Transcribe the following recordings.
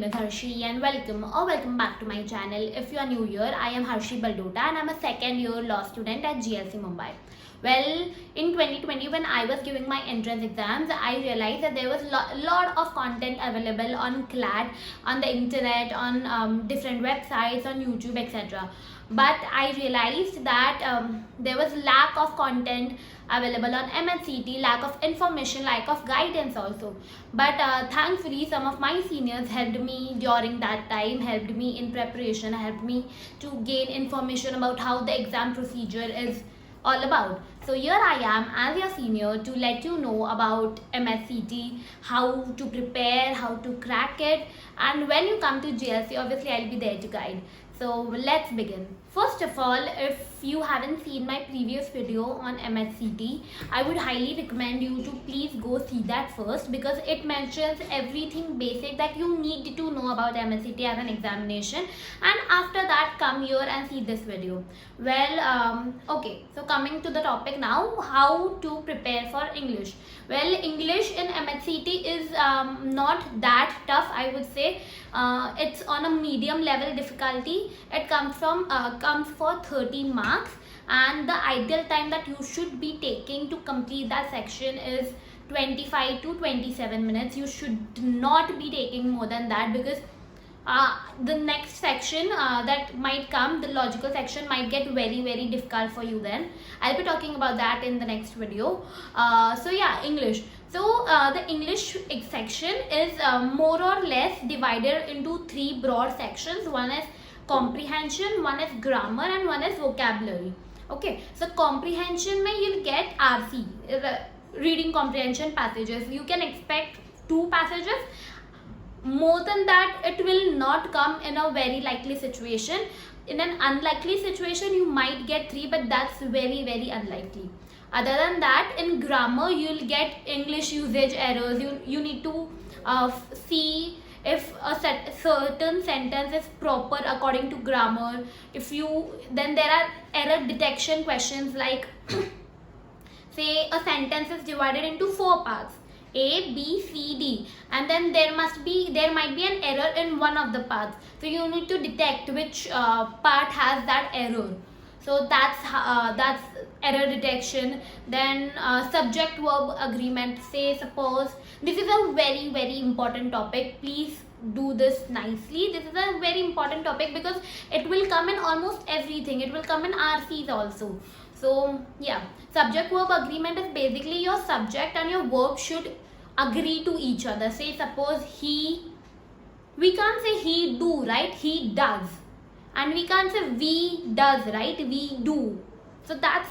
name is Harshi and welcome back to my channel. If you are new here, I am Harshi Baldota and I'm a second year law student at GLC Mumbai. Well, in 2020 when I was giving my entrance exams, I realized that there was a lot of content available on CLAT, on the internet, on different websites, on YouTube, etc. But I realized that there was lack of content available on MHCET, lack of information, lack of guidance also. But thankfully some of my seniors helped me during that time, helped me in preparation, helped me to gain information about how the exam procedure is all about. So here I am as your senior to let you know about MSCT, how to prepare, how to crack it, and when you come to GLC, obviously I'll be there to guide. So let's begin. First of all, if you haven't seen my previous video on MHCT, I would highly recommend you to please go see that first, because it mentions everything basic that you need to know about MHCT as an examination, and after that come here and see this video. Well, okay, so coming to the topic now, how to prepare for English. Well, English in MHCT is not that tough, I would say. It's on a medium level difficulty. It comes for 13 marks, and the ideal time that you should be taking to complete that section is 25 to 27 minutes. You should not be taking more than that, because the next section that might come, the logical section, might get very difficult for you then. I'll be talking about that in the next video. So yeah, English. So the English section is more or less divided into three broad sections. One is comprehension, one is grammar, and one is vocabulary. Okay, so comprehension mein you'll get RC, reading comprehension passages. You can expect 2 passages. More than that, it will not come in a very likely situation. In an unlikely situation, you might get 3, but that's very unlikely. Other than that, in grammar, you'll get English usage errors. You need to see if a certain sentence is proper according to grammar. Then there are error detection questions like say a sentence is divided into 4 parts, A, B, C, D, and then there might be an error in one of the parts. So you need to detect which part has that error. So that's error detection. Then subject verb agreement. Say suppose, this is a very important topic. Please do this nicely. This is a very important topic because it will come in almost everything. It will come in RCs also. So yeah, subject verb agreement is basically your subject and your verb should agree to each other. Say suppose we can't say he do, right? He does. And we can't say we does, right? We do. So that's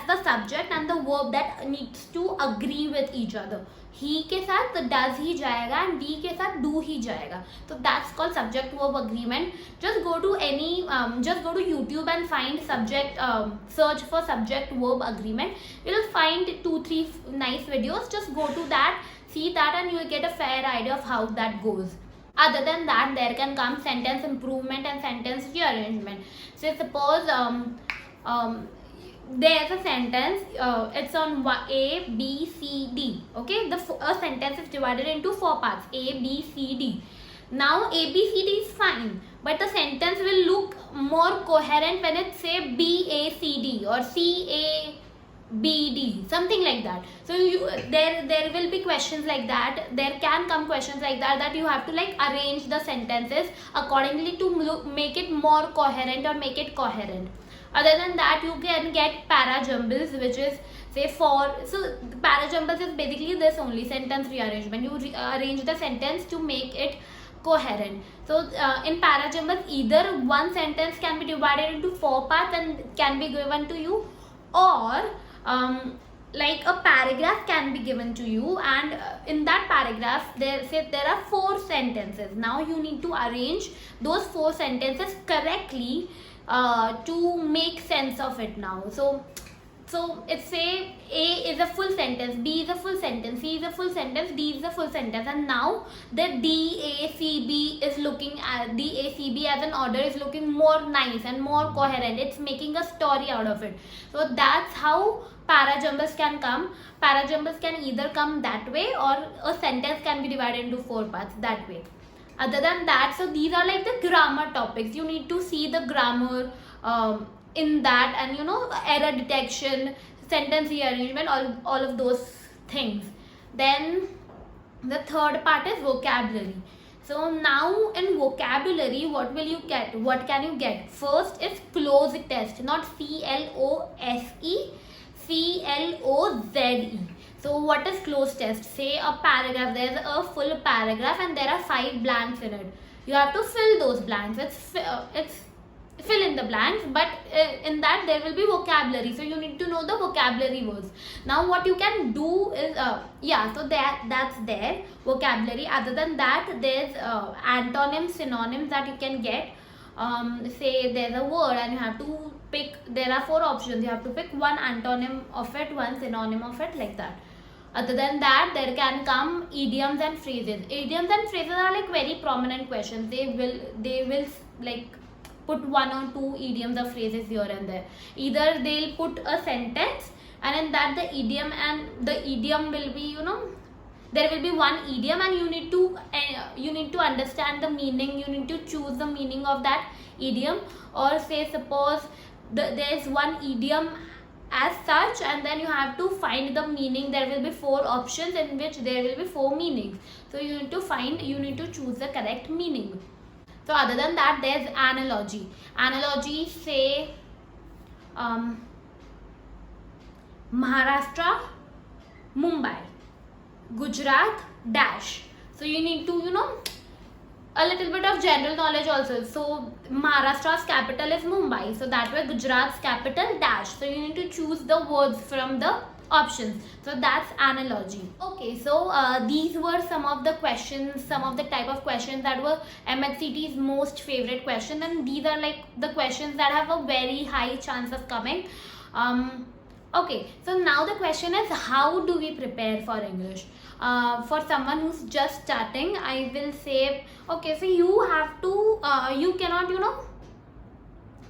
the subject and the verb that needs to agree with each other. He ke saath the does ही जाएगा and we ke saath do ही जाएगा. So that's called subject verb agreement. Just go to YouTube and find search for subject verb agreement. You'll find 2-3 nice videos. Just go to that, see that, and you'll get a fair idea of how that goes. Other than that, there can come sentence improvement and sentence rearrangement. So suppose there's a sentence, it's on A, B, C, D. Okay, a sentence is divided into 4 parts, A, B, C, D. Now A, B, C, D is fine, but the sentence will look more coherent when it say B, A, C, D or C, A, B, D, something like that. So there will be questions like that. There can come questions like that you have to like arrange the sentences accordingly to make it more coherent or make it coherent. Other than that, you can get para jumbles, which is say so para jumbles is basically this only, sentence rearrangement. You arrange the sentence to make it coherent. So in para jumbles, either one sentence can be divided into 4 parts and can be given to you, or like a paragraph can be given to you, and in that paragraph there are 4 sentences. Now you need to arrange those 4 sentences correctly to make sense of it now. So it's say A is a full sentence, B is a full sentence, C is a full sentence, D is a full sentence, and now the DACB as an order is looking more nice and more coherent. It's making a story out of it. So that's how para jumbles can come. Para jumbles can either come that way, or a sentence can be divided into 4 parts that way. Other than that, so these are like the grammar topics. You need to see the grammar in that, and you know, error detection, sentence rearrangement, all of those things. Then the third part is vocabulary. So now in vocabulary, what will you get? What can you get? First is close test, not CLOSE, CLOZE. So what is close test? Say a paragraph, there's a full paragraph and there are 5 blanks in it. You have to fill those blanks. It's fill in the blanks, but in that there will be vocabulary, so you need to know the vocabulary words. Now what you can do is so that's there, vocabulary. Other than that, there's antonyms, synonyms that you can get. Say there's a word and you have to pick, there are 4 options, you have to pick one antonym of it, one synonym of it, like that. Other than that, there can come idioms and phrases. Idioms and phrases are like very prominent questions. They will like put 1 or 2 idioms or phrases here and there. Either they'll put a sentence and in that the idiom will be, you know, there will be one idiom and you need to understand the meaning. You need to choose the meaning of that idiom. Or say suppose there is one idiom as such and then you have to find the meaning. There will be 4 options in which there will be 4 meanings. So you need to choose the correct meaning. So other than that, there's analogy. Analogy, say Maharashtra, Mumbai, Gujarat, dash. So you need to, you know, a little bit of general knowledge also. So Maharashtra's capital is Mumbai, so that way Gujarat's capital dash. So you need to choose the words from the options. So that's analogy. Okay, so these were some of the questions, some of the type of questions that were MHCT's most favorite question, and these are like the questions that have a very high chance of coming. Okay, so now the question is, how do we prepare for English? For someone who's just starting, I will say, okay, so you have to, you cannot, you know,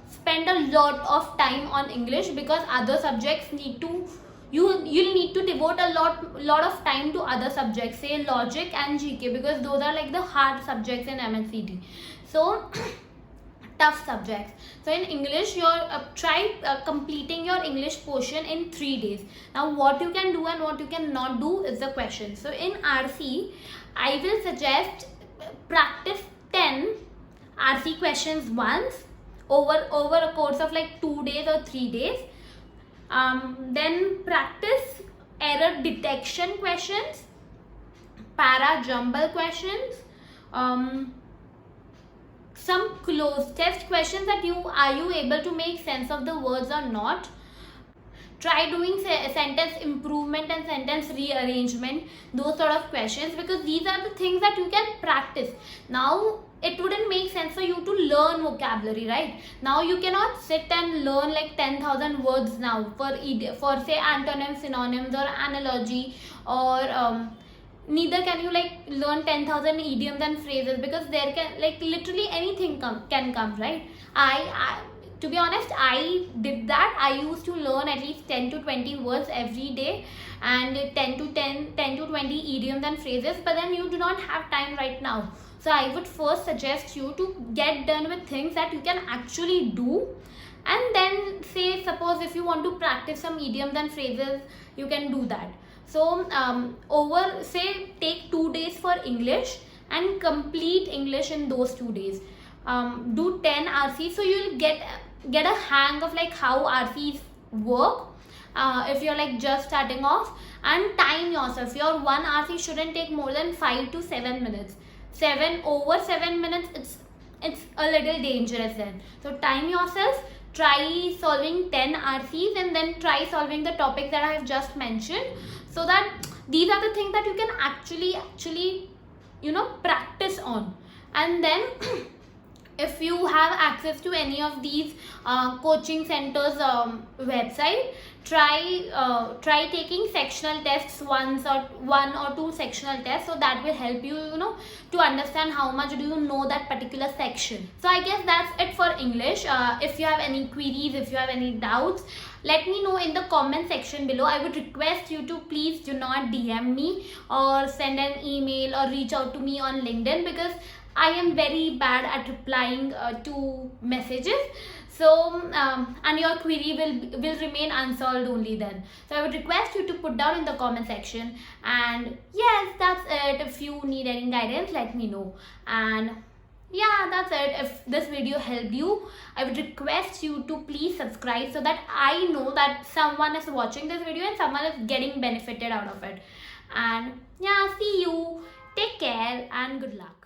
spend a lot of time on English, because other subjects need to, you'll need to devote a lot of time to other subjects, say logic and GK, because those are like the hard subjects in MSCT. So tough subjects. So in English, try completing your English portion in 3 days. Now what you can do and what you cannot do is the question. So in RC, I will suggest practice 10 RC questions once over a course of like 2 days or 3 days. Then practice error detection questions, para jumble questions, some close test questions that are you able to make sense of the words or not. Try doing sentence improvement and sentence rearrangement, those sort of questions, because these are the things that you can practice. Now it wouldn't make sense for you to learn vocabulary, right? Now you cannot sit and learn like 10,000 words now for say antonyms, synonyms or analogy, or neither can you like learn 10,000 idioms and phrases, because there can like literally anything can come, right? To be honest, I did that. I used to learn at least 10 to 20 words every day and 10 to 20 idioms and phrases, but then you do not have time right now. So I would first suggest you to get done with things that you can actually do, and then say suppose if you want to practice some idioms and phrases, you can do that. So take 2 days for English and complete English in those 2 days. Do 10 RCs, so you'll get a hang of like how RCs work if you're like just starting off. And time yourself. Your 1 RC shouldn't take more than 5 to 7 minutes. Over 7 minutes, it's a little dangerous then. So time yourself. Try solving 10 RCs and then try solving the topics that I have just mentioned, so that these are the things that you can actually you know, practice on. And then if you have access to any of these coaching centers website, try taking sectional tests once, or 1 or 2 sectional tests, so that will help you, you know, to understand how much do you know that particular section. So I guess that's it for English. If you have any queries, if you have any doubts, let me know in the comment section below. I would request you to please do not DM me or send an email or reach out to me on LinkedIn, because I am very bad at replying to messages. So and your query will remain unsolved only then. So I would request you to put down in the comment section. And yes, that's it. If you need any guidance, let me know. And yeah, that's it. If this video helped you, I would request you to please subscribe so that I know that someone is watching this video and someone is getting benefited out of it. And yeah, see you. Take care and good luck.